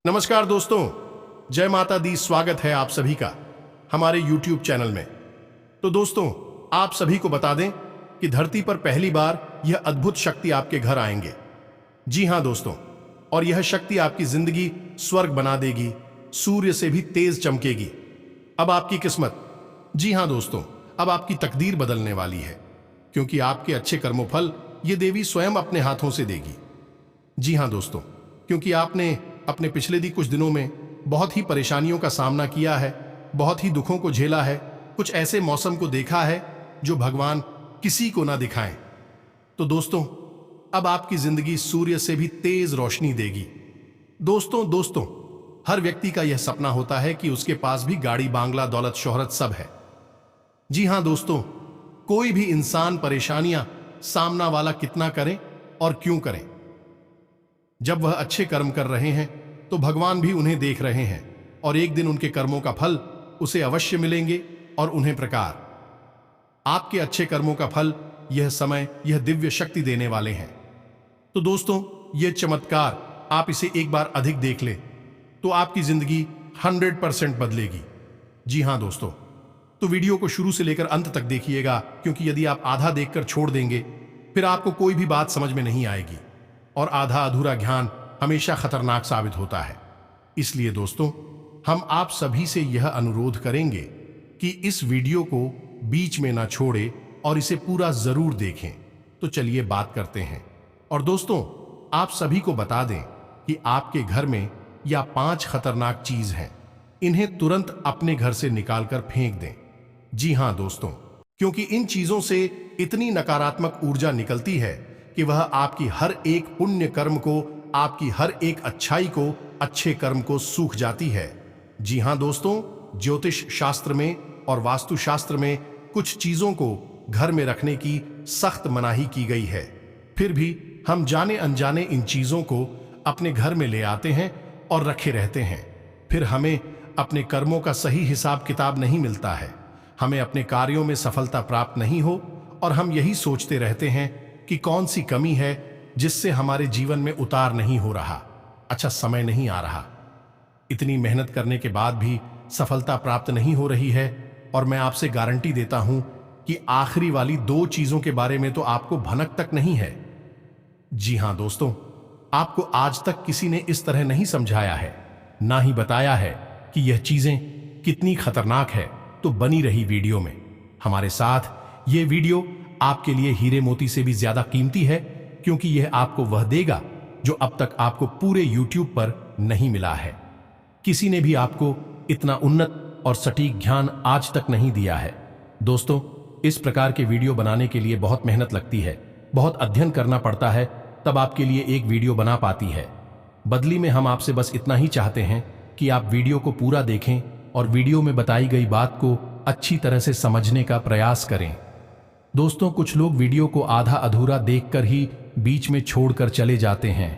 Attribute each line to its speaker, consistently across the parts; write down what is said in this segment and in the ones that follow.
Speaker 1: नमस्कार दोस्तों, जय माता दी। स्वागत है आप सभी का हमारे YouTube चैनल में। तो दोस्तों, आप सभी को बता दें कि धरती पर पहली बार यह अद्भुत शक्ति आपके घर आएंगे। जी हां दोस्तों, और यह शक्ति आपकी जिंदगी स्वर्ग बना देगी, सूर्य से भी तेज चमकेगी। अब आपकी किस्मत, जी हां दोस्तों, अब आपकी तकदीर बदलने वाली है, क्योंकि आपके अच्छे कर्मोफल ये देवी स्वयं अपने हाथों से देगी। जी हां दोस्तों, क्योंकि आपने अपने पिछले कुछ दिनों में बहुत ही परेशानियों का सामना किया है, बहुत ही दुखों को झेला है, कुछ ऐसे मौसम को देखा है जो भगवान किसी को ना दिखाएं। तो दोस्तों, अब आपकी जिंदगी सूर्य से भी तेज रोशनी देगी। दोस्तों, हर व्यक्ति का यह सपना होता है कि उसके पास भी गाड़ी, बांग्ला, दौलत, शोहरत सब है। जी हां दोस्तों, कोई भी इंसान परेशानियां सामना वाला कितना करे और क्यों करे, जब वह अच्छे कर्म कर रहे हैं तो भगवान भी उन्हें देख रहे हैं और एक दिन उनके कर्मों का फल उसे अवश्य मिलेंगे। और उन्हें प्रकार आपके अच्छे कर्मों का फल यह समय, यह दिव्य शक्ति देने वाले हैं। तो दोस्तों, यह चमत्कार आप इसे एक बार अधिक देख ले तो आपकी जिंदगी 100% बदलेगी। जी हां दोस्तों, तो वीडियो को शुरू से लेकर अंत तक देखिएगा, क्योंकि यदि आप आधा देखकर छोड़ देंगे फिर आपको कोई भी बात समझ में नहीं आएगी और आधा अधूरा ज्ञान हमेशा खतरनाक साबित होता है। इसलिए दोस्तों, हम आप सभी से यह अनुरोध करेंगे कि इस वीडियो को बीच में ना छोड़े और इसे पूरा जरूर देखें। तो चलिए बात करते हैं। और दोस्तों, आप सभी को बता दें कि आपके घर में या 5 खतरनाक चीज हैं, इन्हें तुरंत अपने घर से निकालकर फेंक दें। जी हां दोस्तों, क्योंकि इन चीजों से इतनी नकारात्मक ऊर्जा निकलती है कि वह आपकी हर एक पुण्य कर्म को, आपकी हर एक अच्छाई को, अच्छे कर्म को सूख जाती है। जी हां दोस्तों, ज्योतिष शास्त्र में और वास्तु शास्त्र में कुछ चीजों को घर में रखने की सख्त मनाही की गई है। फिर भी हम जाने अनजाने इन चीजों को अपने घर में ले आते हैं और रखे रहते हैं। फिर हमें अपने कर्मों का सही हिसाब किताब नहीं मिलता है, हमें अपने कार्यों में सफलता प्राप्त नहीं हो और हम यही सोचते रहते हैं कि कौन सी कमी है जिससे हमारे जीवन में उतार नहीं हो रहा, अच्छा समय नहीं आ रहा। इतनी मेहनत करने के बाद भी सफलता प्राप्त नहीं हो रही है। और मैं आपसे गारंटी देता हूं कि आखिरी वाली 2 चीजों के बारे में तो आपको भनक तक नहीं है। जी हां दोस्तों, आपको आज तक किसी ने इस तरह नहीं समझाया है, ना ही बताया है कि यह चीजें कितनी खतरनाक है। तो बनी रही वीडियो में हमारे साथ। यह वीडियो आपके लिए हीरे मोती से भी ज्यादा कीमती है, क्योंकि यह आपको वह देगा जो अब तक आपको पूरे YouTube पर नहीं मिला है। किसी ने भी आपको इतना उन्नत और सटीक ज्ञान आज तक नहीं दिया है। दोस्तों, इस प्रकार के वीडियो बनाने के लिए बहुत मेहनत लगती है, बहुत अध्ययन करना पड़ता है, तब आपके लिए एक वीडियो बना पाती है। बदली में हम आपसे बस इतना ही चाहते हैं कि आप वीडियो को पूरा देखें और वीडियो में बताई गई बात को अच्छी तरह से समझने का प्रयास करें। दोस्तों, कुछ लोग वीडियो को आधा अधूरा देखकर ही बीच में छोड़कर चले जाते हैं,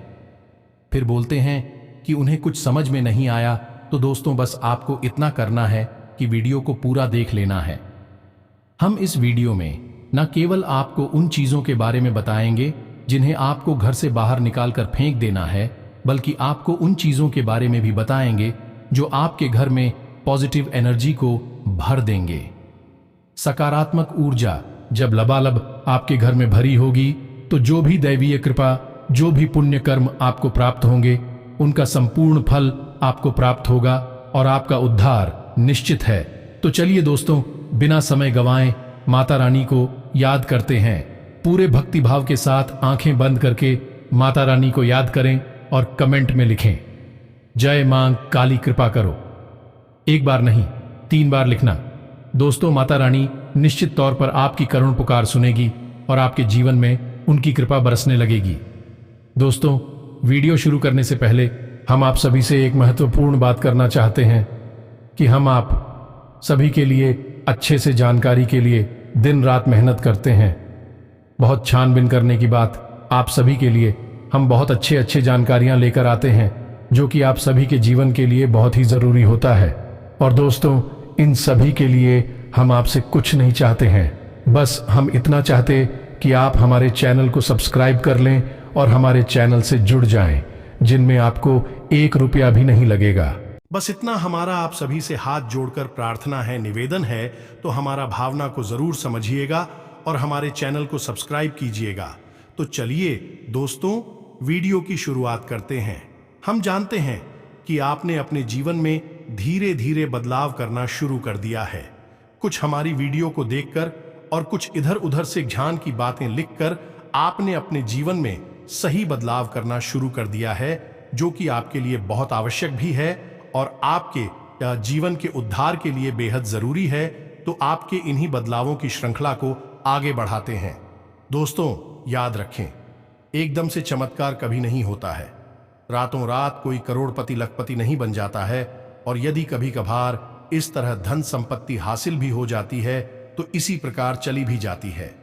Speaker 1: फिर बोलते हैं कि उन्हें कुछ समझ में नहीं आया। तो दोस्तों, बस आपको इतना करना है कि वीडियो को पूरा देख लेना है। हम इस वीडियो में न केवल आपको उन चीजों के बारे में बताएंगे जिन्हें आपको घर से बाहर निकालकर फेंक देना है, बल्कि आपको उन चीजों के बारे में भी बताएंगे जो आपके घर में पॉजिटिव एनर्जी को भर देंगे। सकारात्मक ऊर्जा जब लबालब आपके घर में भरी होगी तो जो भी दैवीय कृपा, जो भी पुण्य कर्म आपको प्राप्त होंगे, उनका संपूर्ण फल आपको प्राप्त होगा और आपका उद्धार निश्चित है। तो चलिए दोस्तों, बिना समय गंवाए माता रानी को याद करते हैं। पूरे भक्ति भाव के साथ आंखें बंद करके माता रानी को याद करें और कमेंट में लिखें, जय मां काली कृपा करो। 1 बार नहीं, 3 बार लिखना। दोस्तों, माता रानी निश्चित तौर पर आपकी करुण पुकार सुनेगी और आपके जीवन में उनकी कृपा बरसने लगेगी। दोस्तों, वीडियो शुरू करने से पहले हम आप सभी से एक महत्वपूर्ण बात करना चाहते हैं कि हम आप सभी के लिए अच्छे से जानकारी के लिए दिन रात मेहनत करते हैं। बहुत छानबीन करने की बात, आप सभी के लिए हम बहुत अच्छे जानकारियां लेकर आते हैं जो कि आप सभी के जीवन के लिए बहुत ही जरूरी होता है। और दोस्तों, इन सभी के लिए हम आपसे कुछ नहीं चाहते हैं, बस हम इतना चाहते कि आप हमारे चैनल को सब्सक्राइब कर लें और हमारे चैनल से जुड़ जाएं, जिनमें आपको एक रुपया भी नहीं लगेगा। बस इतना हमारा आप सभी से हाथ जोड़कर प्रार्थना है, निवेदन है, तो हमारा भावना को जरूर समझिएगा और हमारे चैनल को सब्सक्राइब कीजिएगा। तो चलिए दोस्तों, वीडियो की शुरुआत करते हैं। हम जानते हैं कि आपने अपने जीवन में धीरे धीरे बदलाव करना शुरू कर दिया है। कुछ हमारी वीडियो को देखकर और कुछ इधर उधर से ज्ञान की बातें लिखकर आपने अपने जीवन में सही बदलाव करना शुरू कर दिया है, जो कि आपके लिए बहुत आवश्यक भी है और आपके जीवन के उद्धार के लिए बेहद जरूरी है। तो आपके इन्हीं बदलावों की श्रृंखला को आगे बढ़ाते हैं। दोस्तों याद रखें, एकदम से चमत्कार कभी नहीं होता है। रातों रात कोई करोड़पति लखपति नहीं बन जाता है, और यदि कभी कभार इस तरह धन संपत्ति हासिल भी हो जाती है तो इसी प्रकार चली भी जाती है।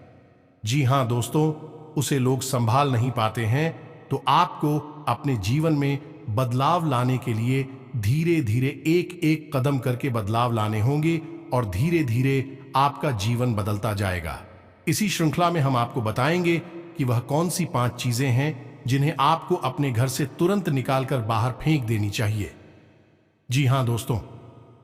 Speaker 1: जी हां दोस्तों, उसे लोग संभाल नहीं पाते हैं। तो आपको अपने जीवन में बदलाव लाने के लिए धीरे धीरे एक एक कदम करके बदलाव लाने होंगे और धीरे धीरे आपका जीवन बदलता जाएगा। इसी श्रृंखला में हम आपको बताएंगे कि वह कौन सी 5 चीजें हैं जिन्हें आपको अपने घर से तुरंत निकालकर बाहर फेंक देनी चाहिए। जी हां दोस्तों,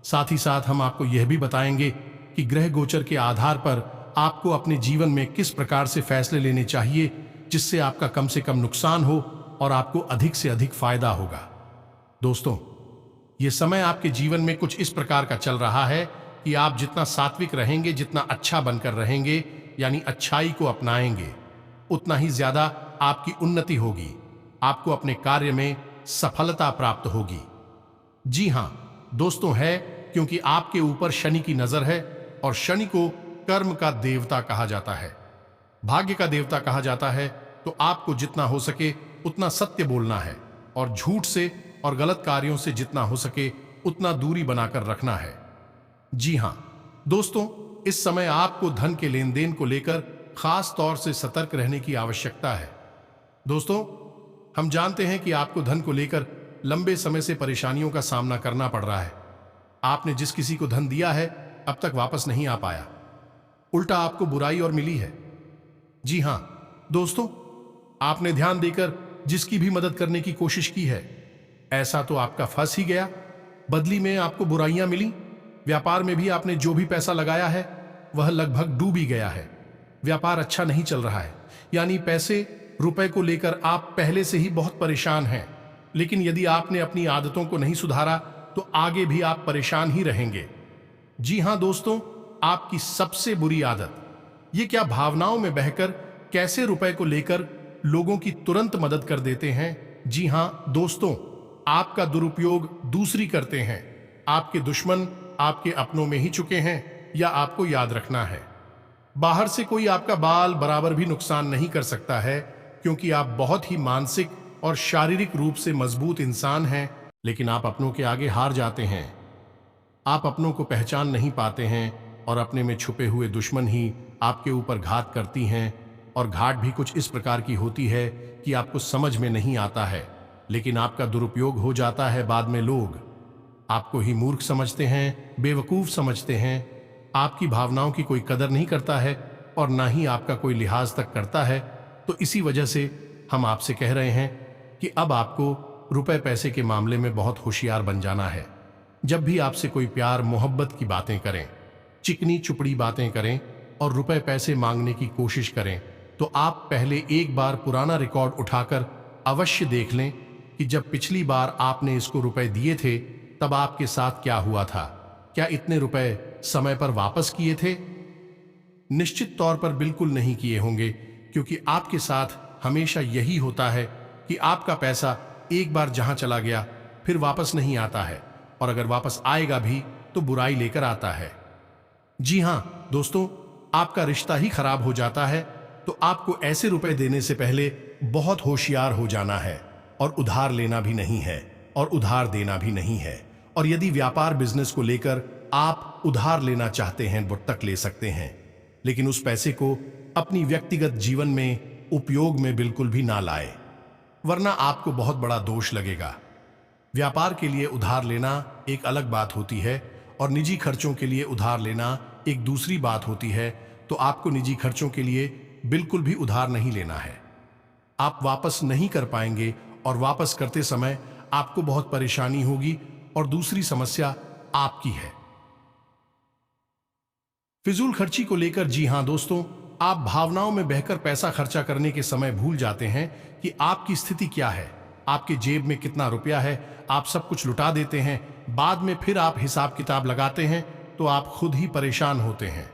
Speaker 1: साथ ही साथ हम आपको यह भी बताएंगे कि ग्रह गोचर के आधार पर आपको अपने जीवन में किस प्रकार से फैसले लेने चाहिए जिससे आपका कम से कम नुकसान हो और आपको अधिक से अधिक फायदा होगा। दोस्तों, यह समय आपके जीवन में कुछ इस प्रकार का चल रहा है कि आप जितना सात्विक रहेंगे, जितना अच्छा बनकर रहेंगे, यानी अच्छाई को अपनाएंगे, उतना ही ज्यादा आपकी उन्नति होगी, आपको अपने कार्य में सफलता प्राप्त होगी। जी हां दोस्तों, है क्योंकि आपके ऊपर शनि की नजर है और शनि को कर्म का देवता कहा जाता है, भाग्य का देवता कहा जाता है। तो आपको जितना हो सके उतना सत्य बोलना है और झूठ से और गलत कार्यों से जितना हो सके उतना दूरी बनाकर रखना है। जी हां दोस्तों, इस समय आपको धन के लेन देन को लेकर खास तौर से सतर्क रहने की आवश्यकता है। दोस्तों, हम जानते हैं कि आपको धन को लेकर लंबे समय से परेशानियों का सामना करना पड़ रहा है। आपने जिस किसी को धन दिया है अब तक वापस नहीं आ पाया, उल्टा आपको बुराई और मिली है। जी हां दोस्तों, आपने ध्यान देकर जिसकी भी मदद करने की कोशिश की है, ऐसा तो आपका फंस ही गया, बदली में आपको बुराइयां मिली। व्यापार में भी आपने जो भी पैसा लगाया है वह लगभग डूब ही गया है। व्यापार अच्छा नहीं चल रहा है, यानी पैसे रुपए को लेकर आप पहले से ही बहुत परेशान हैं। लेकिन यदि आपने अपनी आदतों को नहीं सुधारा तो आगे भी आप परेशान ही रहेंगे। जी हां दोस्तों, आपकी सबसे बुरी आदत, ये क्या भावनाओं में बहकर कैसे रुपए को लेकर लोगों की तुरंत मदद कर देते हैं। जी हां दोस्तों, आपका दुरुपयोग दूसरी करते हैं। आपके दुश्मन आपके अपनों में ही चुके हैं, या आपको याद रखना है, बाहर से कोई आपका बाल बराबर भी नुकसान नहीं कर सकता है, क्योंकि आप बहुत ही मानसिक और शारीरिक रूप से मजबूत इंसान हैं। लेकिन आप अपनों के आगे हार जाते हैं। आप अपनों को पहचान नहीं पाते हैं और अपने में छुपे हुए दुश्मन ही आपके ऊपर घात करती हैं। और घाट भी कुछ इस प्रकार की होती है कि आपको समझ में नहीं आता है, लेकिन आपका दुरुपयोग हो जाता है। बाद में लोग आपको ही मूर्ख समझते हैं, बेवकूफ समझते हैं। आपकी भावनाओं की कोई कदर नहीं करता है और ना ही आपका कोई लिहाज तक करता है। तो इसी वजह से हम आपसे कह रहे हैं कि अब आपको रुपए पैसे के मामले में बहुत होशियार बन जाना है। जब भी आपसे कोई प्यार मोहब्बत की बातें करें, चिकनी चुपड़ी बातें करें और रुपए पैसे मांगने की कोशिश करें, तो आप पहले एक बार पुराना रिकॉर्ड उठाकर अवश्य देख लें कि जब पिछली बार आपने इसको रुपए दिए थे तब आपके साथ क्या हुआ था। क्या इतने रुपए समय पर वापस किए थे? निश्चित तौर पर बिल्कुल नहीं किए होंगे, क्योंकि आपके साथ हमेशा यही होता है कि आपका पैसा एक बार जहां चला गया फिर वापस नहीं आता है, और अगर वापस आएगा भी तो बुराई लेकर आता है। जी हां दोस्तों, आपका रिश्ता ही खराब हो जाता है। तो आपको ऐसे रुपए देने से पहले बहुत होशियार हो जाना है, और उधार लेना भी नहीं है और उधार देना भी नहीं है। और यदि व्यापार बिजनेस को लेकर आप उधार लेना चाहते हैं वो तक ले सकते हैं, लेकिन उस पैसे को अपनी व्यक्तिगत जीवन में उपयोग में बिल्कुल भी ना लाए, वरना आपको बहुत बड़ा दोष लगेगा। व्यापार के लिए उधार लेना एक अलग बात होती है और निजी खर्चों के लिए उधार लेना एक दूसरी बात होती है। तो आपको निजी खर्चों के लिए बिल्कुल भी उधार नहीं लेना है। आप वापस नहीं कर पाएंगे और वापस करते समय आपको बहुत परेशानी होगी और दूसरी समस्या आपकी है फिजूल खर्ची को लेकर। जी हां दोस्तों, आप भावनाओं में बहकर पैसा खर्चा करने के समय भूल जाते हैं कि आपकी स्थिति क्या है, आपके जेब में कितना रुपया है। आप सब कुछ लुटा देते हैं, बाद में फिर आप हिसाब किताब लगाते हैं तो आप खुद ही परेशान होते हैं,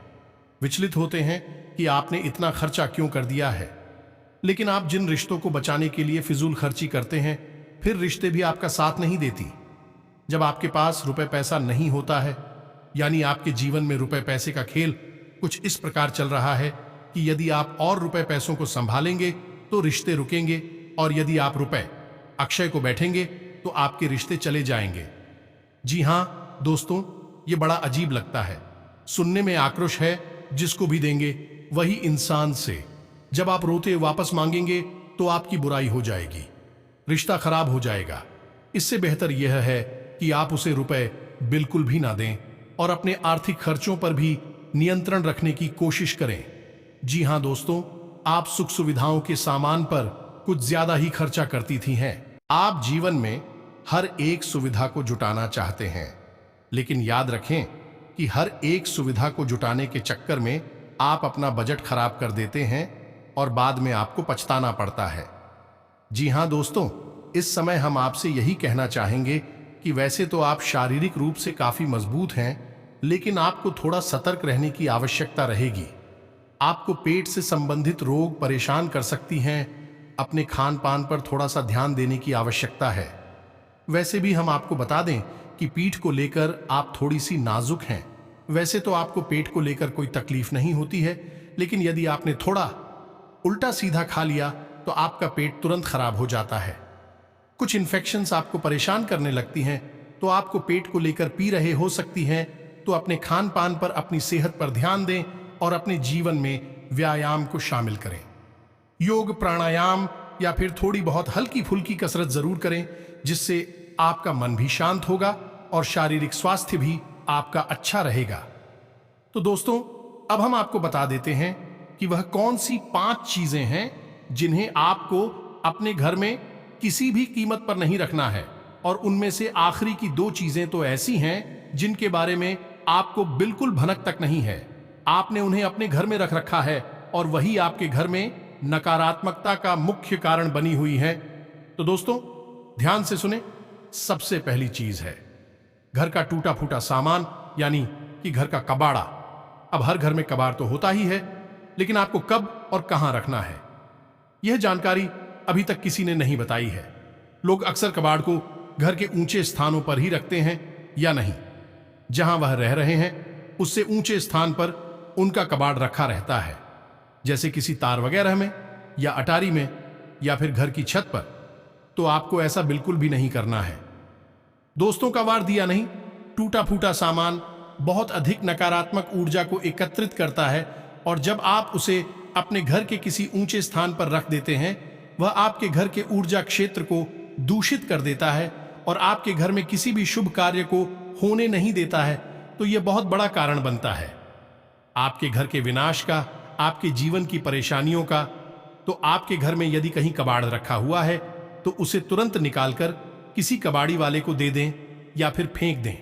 Speaker 1: विचलित होते हैं कि आपने इतना खर्चा क्यों कर दिया है। लेकिन आप जिन रिश्तों को बचाने के लिए फिजूल खर्ची करते हैं, फिर रिश्ते भी आपका साथ नहीं देती। जब आपके पास रुपए पैसा नहीं होता है, यानी आपके जीवन में रुपए पैसे का खेल कुछ इस प्रकार चल रहा है कि यदि आप और रुपए पैसों को संभालेंगे तो रिश्ते रुकेंगे, और यदि आप रुपए अक्षय को बैठेंगे तो आपके रिश्ते चले जाएंगे। जी हां दोस्तों, ये बड़ा अजीब लगता है, सुनने में आक्रोश है, जिसको भी देंगे वही इंसान से। जब आप रोते वापस मांगेंगे तो आपकी बुराई हो जाएगी, रिश्ता खराब हो जाएगा। इससे बेहतर यह है कि आप उसे रुपए बिल्कुल भी ना दें और अपने आर्थिक खर्चों पर भी नियंत्रण रखने की कोशिश करें। जी हां दोस्तों, आप सुख सुविधाओं के सामान पर कुछ ज्यादा ही खर्चा करती थी हैं। आप जीवन में हर एक सुविधा को जुटाना चाहते हैं, लेकिन याद रखें कि हर एक सुविधा को जुटाने के चक्कर में आप अपना बजट खराब कर देते हैं और बाद में आपको पछताना पड़ता है। जी हां दोस्तों, इस समय हम आपसे यही कहना चाहेंगे कि वैसे तो आप शारीरिक रूप से काफी मजबूत हैं, लेकिन आपको थोड़ा सतर्क रहने की आवश्यकता रहेगी। आपको पेट से संबंधित रोग परेशान कर सकती हैं, अपने खान पान पर थोड़ा सा ध्यान देने की आवश्यकता है। वैसे भी हम आपको बता दें कि पीठ को लेकर आप थोड़ी सी नाजुक हैं। वैसे तो आपको पेट को लेकर कोई तकलीफ नहीं होती है, लेकिन यदि आपने थोड़ा उल्टा सीधा खा लिया तो आपका पेट तुरंत खराब हो जाता है। कुछ इन्फेक्शंस आपको परेशान करने लगती हैं, तो आपको पेट को लेकर पी रहे हो सकती हैं। तो अपने खान पान पर, अपनी सेहत पर ध्यान दें और अपने जीवन में व्यायाम को शामिल करें। योग, प्राणायाम या फिर थोड़ी बहुत हल्की फुल्की कसरत जरूर करें, जिससे आपका मन भी शांत होगा और शारीरिक स्वास्थ्य भी आपका अच्छा रहेगा। तो दोस्तों, अब हम आपको बता देते हैं कि वह कौन सी 5 चीजें हैं जिन्हें आपको अपने घर में किसी भी कीमत पर नहीं रखना है, और उनमें से आखिरी की 2 चीजें तो ऐसी हैं जिनके बारे में आपको बिल्कुल भनक तक नहीं है। आपने उन्हें अपने घर में रख रखा है और वही आपके घर में नकारात्मकता का मुख्य कारण बनी हुई है। तो दोस्तों, ध्यान से सुने। सबसे पहली चीज है घर का टूटा फूटा सामान, यानी कि घर का कबाड़ा। अब हर घर में कबाड़ तो होता ही है, लेकिन आपको कब और कहां रखना है, यह जानकारी अभी तक किसी ने नहीं बताई है। लोग अक्सर कबाड़ को घर के ऊंचे स्थानों पर ही रखते हैं, या नहीं, जहां वह रह रहे हैं उससे ऊंचे स्थान पर उनका कबाड़ रखा रहता है, जैसे किसी तार वगैरह में या अटारी में या फिर घर की छत पर। तो आपको ऐसा बिल्कुल भी नहीं करना है। दोस्तों का वार दिया नहीं, टूटा फूटा सामान बहुत अधिक नकारात्मक ऊर्जा को एकत्रित करता है, और जब आप उसे अपने घर के किसी ऊंचे स्थान पर रख देते हैं, वह आपके घर के ऊर्जा क्षेत्र को दूषित कर देता है और आपके घर में किसी भी शुभ कार्य को होने नहीं देता है। तो यह बहुत बड़ा कारण बनता है आपके घर के विनाश का, आपके जीवन की परेशानियों का। तो आपके घर में यदि कहीं कबाड़ रखा हुआ है तो उसे तुरंत निकालकर किसी कबाड़ी वाले को दे दें या फिर फेंक दें।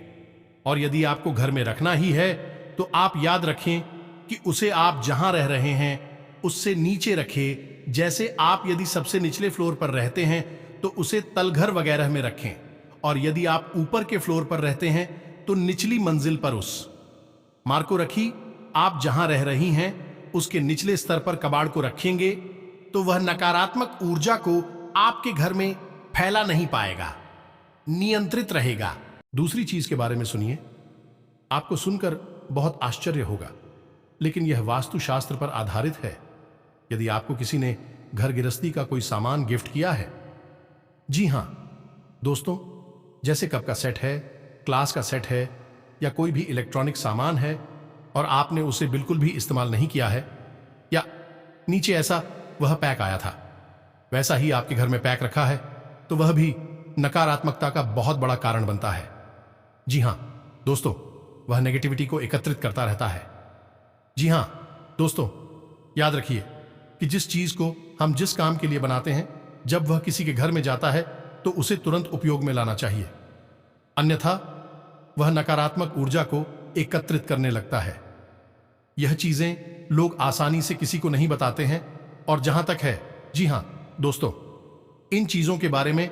Speaker 1: और यदि आपको घर में रखना ही है तो आप याद रखें कि उसे आप जहां रह रहे हैं उससे नीचे रखें। जैसे आप यदि सबसे निचले फ्लोर पर रहते हैं तो उसे तलघर वगैरह में रखें, और यदि आप ऊपर के फ्लोर पर रहते हैं तो निचली मंजिल पर उस मार को रखी। आप जहां रह रही हैं उसके निचले स्तर पर कबाड़ को रखेंगे तो वह नकारात्मक ऊर्जा को आपके घर में फैला नहीं पाएगा, नियंत्रित रहेगा। दूसरी चीज के बारे में सुनिए, आपको सुनकर बहुत आश्चर्य होगा, लेकिन यह वास्तुशास्त्र पर आधारित है। यदि आपको किसी ने घर गृहस्थी का कोई सामान गिफ्ट किया है, जी हां दोस्तों, जैसे कप का सेट है, क्लास का सेट है, या कोई भी इलेक्ट्रॉनिक सामान है, और आपने उसे बिल्कुल भी इस्तेमाल नहीं किया है, या नीचे ऐसा वह पैक आया था वैसा ही आपके घर में पैक रखा है, तो वह भी नकारात्मकता का बहुत बड़ा कारण बनता है। जी हां दोस्तों, वह नेगेटिविटी को एकत्रित करता रहता है। जी हां दोस्तों, याद रखिए कि जिस चीज को हम जिस काम के लिए बनाते हैं, जब वह किसी के घर में जाता है तो उसे तुरंत उपयोग में लाना चाहिए, अन्यथा वह नकारात्मक ऊर्जा को एकत्रित करने लगता है। यह चीजें लोग आसानी से किसी को नहीं बताते हैं, और जहां तक है, जी हां दोस्तों, इन चीजों के बारे में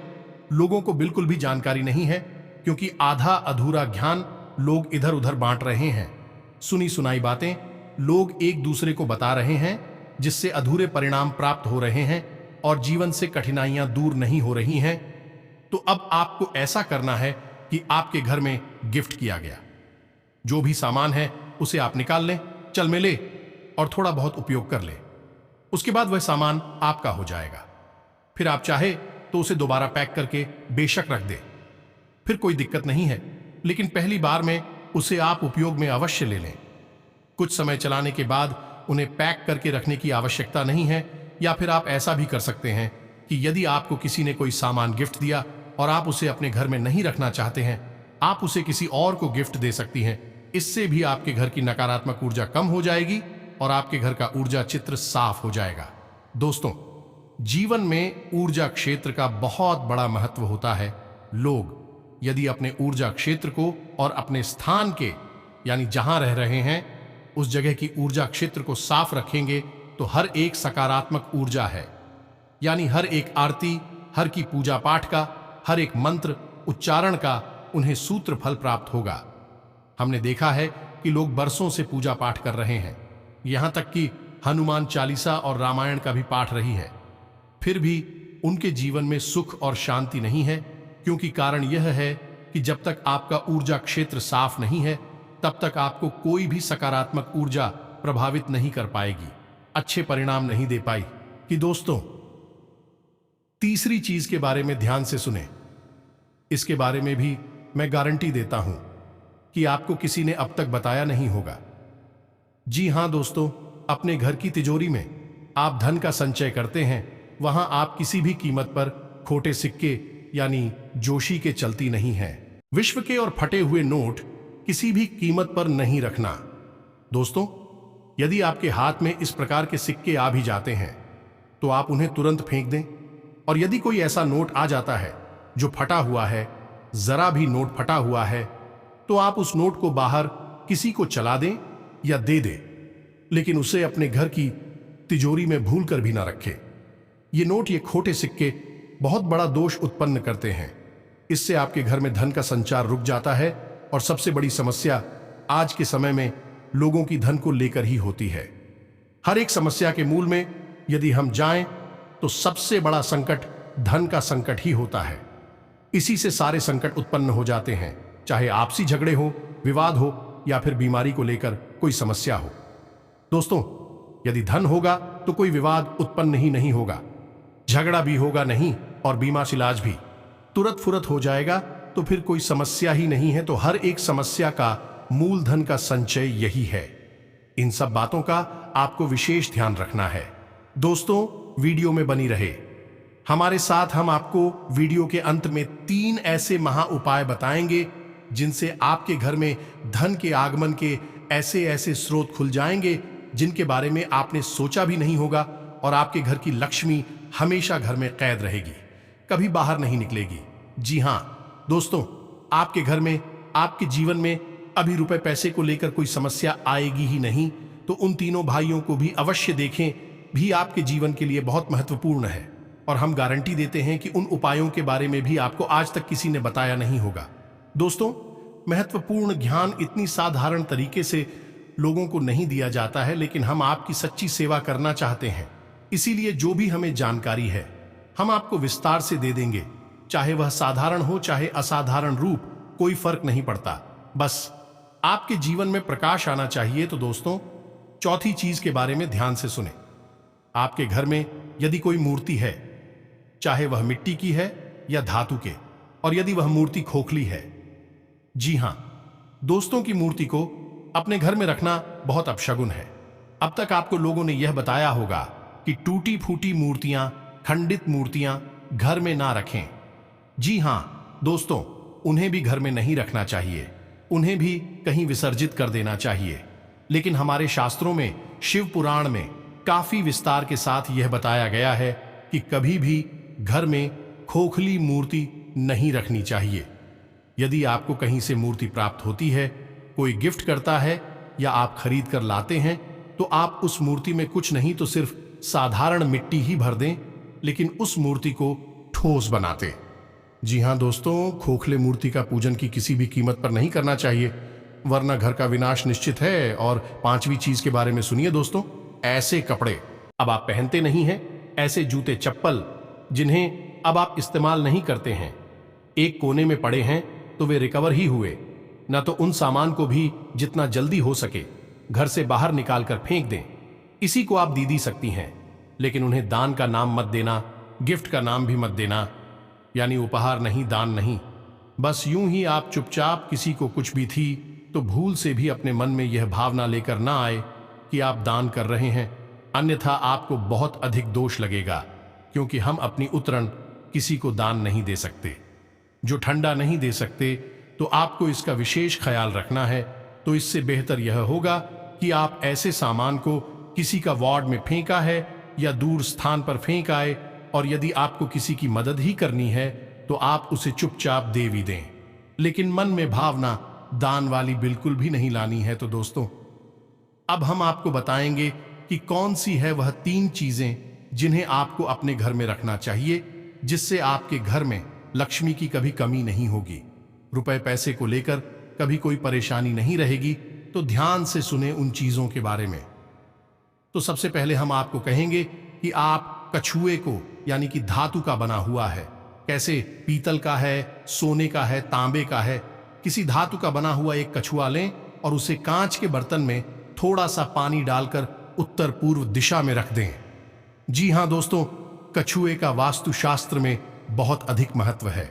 Speaker 1: लोगों को बिल्कुल भी जानकारी नहीं है, क्योंकि आधा अधूरा ज्ञान लोग इधर उधर बांट रहे हैं। सुनी सुनाई बातें लोग एक दूसरे को बता रहे हैं, जिससे अधूरे परिणाम प्राप्त हो रहे हैं और जीवन से कठिनाइयां दूर नहीं हो रही हैं। तो अब आपको ऐसा करना है कि आपके घर में गिफ्ट किया गया जो भी सामान है उसे आप निकाल लें, चल में ले और थोड़ा बहुत उपयोग कर ले। उसके बाद वह सामान आपका हो जाएगा। फिर आप चाहे तो उसे दोबारा पैक करके बेशक रख दे, फिर कोई दिक्कत नहीं है, लेकिन पहली बार में उसे आप उपयोग में अवश्य ले लें। कुछ समय चलाने के बाद उन्हें पैक करके रखने की आवश्यकता नहीं है। या फिर आप ऐसा भी कर सकते हैं कि यदि आपको किसी ने कोई सामान गिफ्ट दिया और आप उसे अपने घर में नहीं रखना चाहते हैं, आप उसे किसी और को गिफ्ट दे सकती हैं। इससे भी आपके घर की नकारात्मक ऊर्जा कम हो जाएगी और आपके घर का ऊर्जा चित्र साफ हो जाएगा। दोस्तों, जीवन में ऊर्जा क्षेत्र का बहुत बड़ा महत्व होता है। लोग यदि अपने ऊर्जा क्षेत्र को और अपने स्थान के, यानी जहां रह रहे हैं, उस जगह की ऊर्जा क्षेत्र को साफ रखेंगे तो हर एक सकारात्मक ऊर्जा है, यानी हर एक आरती, हर की पूजा पाठ का, हर एक मंत्र उच्चारण का उन्हें सूत्र फल प्राप्त होगा। हमने देखा है कि लोग बरसों से पूजा पाठ कर रहे हैं, यहां तक कि हनुमान चालीसा और रामायण का भी पाठ रही है, फिर भी उनके जीवन में सुख और शांति नहीं है, क्योंकि कारण यह है कि जब तक आपका ऊर्जा क्षेत्र साफ नहीं है, तब तक आपको कोई भी सकारात्मक ऊर्जा प्रभावित नहीं कर पाएगी, अच्छे परिणाम नहीं दे पाई। कि दोस्तों, तीसरी चीज के बारे में ध्यान से सुने। इसके बारे में भी मैं गारंटी देता हूं कि आपको किसी ने अब तक बताया नहीं होगा। जी हां दोस्तों, अपने घर की तिजोरी में आप धन का संचय करते हैं, वहां आप किसी भी कीमत पर खोटे सिक्के यानी जोशी के चलती नहीं हैं। विश्व के और फटे हुए नोट किसी भी कीमत पर नहीं रखना। दोस्तों, यदि आपके हाथ में इस प्रकार के सिक्के आ भी जाते हैं तो आप उन्हें तुरंत फेंक दें, और यदि कोई ऐसा नोट आ जाता है जो फटा हुआ है, जरा भी नोट फटा हुआ है, तो आप उस नोट को बाहर किसी को चला दें या दे दें, लेकिन उसे अपने घर की तिजोरी में भूल कर भी ना रखें। ये नोट, ये खोटे सिक्के बहुत बड़ा दोष उत्पन्न करते हैं। इससे आपके घर में धन का संचार रुक जाता है, और सबसे बड़ी समस्या आज के समय में लोगों की धन को लेकर ही होती है। हर एक समस्या के मूल में यदि हम जाएं तो सबसे बड़ा संकट धन का संकट ही होता है। इसी से सारे संकट उत्पन्न हो जाते हैं, चाहे आपसी झगड़े हो, विवाद हो, या फिर बीमारी को लेकर कोई समस्या हो। दोस्तों, यदि धन होगा तो कोई विवाद उत्पन्न ही नहीं होगा, झगड़ा भी होगा नहीं, और बीमा इलाज भी तुरंत फुरत हो जाएगा। तो फिर कोई समस्या ही नहीं है। तो हर एक समस्या का मूलधन का संचय यही है। इन सब बातों का आपको विशेष ध्यान रखना है। दोस्तों, वीडियो में बनी रहे हमारे साथ। हम आपको वीडियो के अंत में 3 ऐसे महा उपाय बताएंगे जिनसे आपके घर में धन के आगमन के ऐसे ऐसे स्रोत खुल जाएंगे जिनके बारे में आपने सोचा भी नहीं होगा, और आपके घर की लक्ष्मी हमेशा घर में कैद रहेगी, कभी बाहर नहीं निकलेगी। जी हां दोस्तों, आपके घर में, आपके जीवन में अभी रुपए पैसे को लेकर कोई समस्या आएगी ही नहीं। तो उन तीनों भाइयों को भी अवश्य देखें, भी आपके जीवन के लिए बहुत महत्वपूर्ण है, और हम गारंटी देते हैं कि उन उपायों के बारे में भी आपको आज तक किसी ने बताया नहीं होगा। दोस्तों, महत्वपूर्ण ज्ञान इतनी साधारण तरीके से लोगों को नहीं दिया जाता है, लेकिन हम आपकी सच्ची सेवा करना चाहते हैं। इसीलिए जो भी हमें जानकारी है हम आपको विस्तार से दे देंगे, चाहे वह साधारण हो चाहे असाधारण रूप, कोई फर्क नहीं पड़ता। बस आपके जीवन में प्रकाश आना चाहिए। तो दोस्तों, चौथी चीज के बारे में ध्यान से सुने। आपके घर में यदि कोई मूर्ति है, चाहे वह मिट्टी की है या धातु के, और यदि वह मूर्ति खोखली है, जी हां दोस्तों, की मूर्ति को अपने घर में रखना बहुत अपशगुन है। अब तक आपको लोगों ने यह बताया होगा कि टूटी फूटी मूर्तियां, खंडित मूर्तियां घर में ना रखें। जी हां दोस्तों, उन्हें भी घर में नहीं रखना चाहिए, उन्हें भी कहीं विसर्जित कर देना चाहिए। लेकिन हमारे शास्त्रों में, शिव पुराण में काफी विस्तार के साथ यह बताया गया है कि कभी भी घर में खोखली मूर्ति नहीं रखनी चाहिए। यदि आपको कहीं से मूर्ति प्राप्त होती है, कोई गिफ्ट करता है या आप खरीद कर लाते हैं, तो आप उस मूर्ति में कुछ नहीं तो सिर्फ साधारण मिट्टी ही भर दें, लेकिन उस मूर्ति को ठोस बनाते। जी हां दोस्तों, खोखले मूर्ति का पूजन की किसी भी कीमत पर नहीं करना चाहिए, वरना घर का विनाश निश्चित है। और पांचवी चीज के बारे में सुनिए दोस्तों, ऐसे कपड़े अब आप पहनते नहीं हैं, ऐसे जूते चप्पल जिन्हें अब आप इस्तेमाल नहीं करते हैं, एक कोने में पड़े हैं तो वे रिकवर ही हुए ना, तो उन सामान को भी जितना जल्दी हो सके घर से बाहर निकाल कर फेंक दें। इसी को आप दीदी सकती हैं, लेकिन उन्हें दान का नाम मत देना, गिफ्ट का नाम भी मत देना, यानी उपहार नहीं, दान नहीं। बस यूं ही आप चुपचाप किसी को कुछ भी थी तो भूल से भी अपने मन में यह भावना लेकर ना आए कि आप दान कर रहे हैं, अन्यथा आपको बहुत अधिक दोष लगेगा, क्योंकि हम अपनी उतरण किसी को दान नहीं दे सकते। जो ठंडा नहीं दे सकते तो आपको इसका विशेष ख्याल रखना है। तो इससे बेहतर यह होगा कि आप ऐसे सामान को किसी का वार्ड में फेंका है या दूर स्थान पर फेंक आए, और यदि आपको किसी की मदद ही करनी है तो आप उसे चुपचाप दे भी दें, लेकिन मन में भावना दान वाली बिल्कुल भी नहीं लानी है। तो दोस्तों, अब हम आपको बताएंगे कि कौन सी है वह 3 चीजें जिन्हें आपको अपने घर में रखना चाहिए, जिससे आपके घर में लक्ष्मी की कभी कमी नहीं होगी, रुपए पैसे को लेकर कभी कोई परेशानी नहीं रहेगी। तो ध्यान से सुने उन चीजों के बारे में। तो सबसे पहले हम आपको कहेंगे कि आप कछुए को, यानी कि धातु का बना हुआ है, कैसे पीतल का है, सोने का है, तांबे का है, किसी धातु का बना हुआ एक कछुआ लें और उसे कांच के बर्तन में थोड़ा सा पानी डालकर उत्तर पूर्व दिशा में रख दें। जी हां दोस्तों, कछुए का वास्तुशास्त्र में बहुत अधिक महत्व है।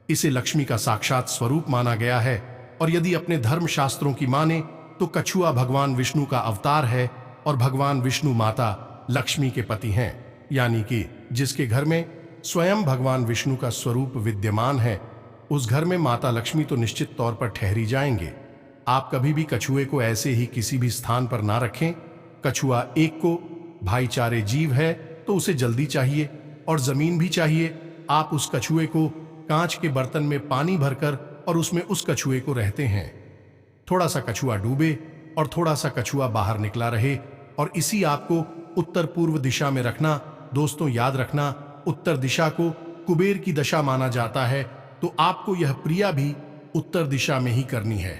Speaker 1: इसे लक्ष्मी का साक्षात स्वरूप माना गया है, और यदि अपने धर्म शास्त्रों की माने तो कछुआ भगवान विष्णु का अवतार है, और भगवान विष्णु माता लक्ष्मी के पति हैं, यानी कि जिसके घर में स्वयं भगवान विष्णु का स्वरूप विद्यमान है, उस घर में माता लक्ष्मी तो निश्चित तौर पर ठहरी जाएंगे। आप कभी भी कछुए को ऐसे ही किसी भी स्थान पर ना रखें। कछुआ एक को भाईचारे जीव है, तो उसे जल्दी चाहिए और जमीन भी चाहिए। आप उस कछुए को कांच के बर्तन में पानी भरकर और उसमें उस कछुए को रहते हैं। थोड़ा सा कछुआ डूबे और थोड़ा सा कछुआ बाहर निकला रहे, और इसी आपको उत्तर पूर्व दिशा में रखना। दोस्तों याद रखना, उत्तर दिशा को कुबेर की दशा माना जाता है, तो आपको यह क्रिया भी उत्तर दिशा में ही करनी है।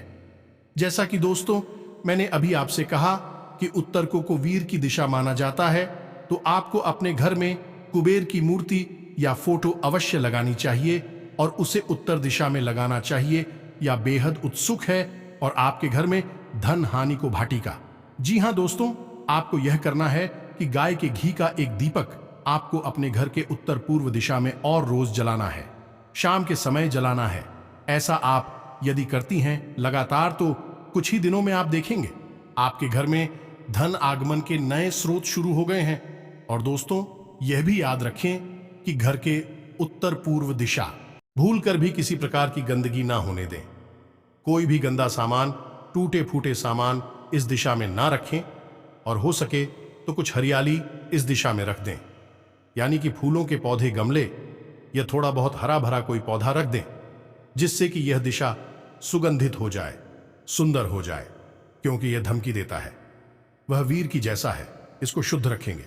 Speaker 1: जैसा कि दोस्तों मैंने अभी आपसे कहा कि उत्तर को वीर की दिशा माना जाता है, तो आपको अपने घर में कुबेर की मूर्ति या फोटो अवश्य लगानी चाहिए, और उसे उत्तर दिशा में लगाना चाहिए, या बेहद उत्सुक है और आपके घर में धन हानि को भाटिका। जी हां दोस्तों, आपको यह करना है कि गाय के घी का एक दीपक आपको अपने घर के उत्तर पूर्व दिशा में और रोज जलाना है, शाम के समय जलाना है। ऐसा आप यदि करती हैं लगातार, तो कुछ ही दिनों में आप देखेंगे आपके घर में धन आगमन के नए स्रोत शुरू हो गए हैं। और दोस्तों यह भी याद रखें कि घर के उत्तर पूर्व दिशा भूलकर भी किसी प्रकार की गंदगी ना होने दें। कोई भी गंदा सामान, टूटे फूटे सामान इस दिशा में ना रखें, और हो सके तो कुछ हरियाली इस दिशा में रख दें, यानी कि फूलों के पौधे, गमले या थोड़ा बहुत हरा भरा कोई पौधा रख दें, जिससे कि यह दिशा सुगंधित हो जाए, सुंदर हो जाए, क्योंकि यह धमकी देता है वह वीर की जैसा है। इसको शुद्ध रखेंगे,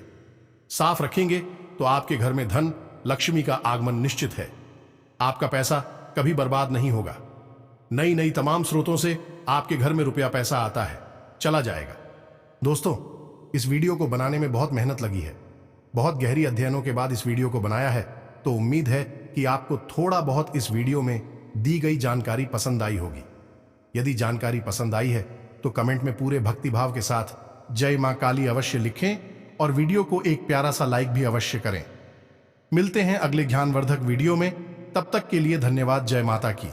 Speaker 1: साफ रखेंगे, तो आपके घर में धन लक्ष्मी का आगमन निश्चित है। आपका पैसा कभी बर्बाद नहीं होगा। नई नई तमाम स्रोतों से आपके घर में रुपया पैसा आता है, चला जाएगा। दोस्तों इस वीडियो को बनाने में बहुत मेहनत लगी है, बहुत गहरी अध्ययनों के बाद इस वीडियो को बनाया है। तो उम्मीद है कि आपको थोड़ा बहुत इस वीडियो में दी गई जानकारी पसंद आई होगी। यदि जानकारी पसंद आई है तो कमेंट में पूरे भक्तिभाव के साथ जय मां काली अवश्य लिखें, और वीडियो को एक प्यारा सा लाइक भी अवश्य करें। मिलते हैं अगले ज्ञानवर्धक वीडियो में, तब तक के लिए धन्यवाद। जय माता की।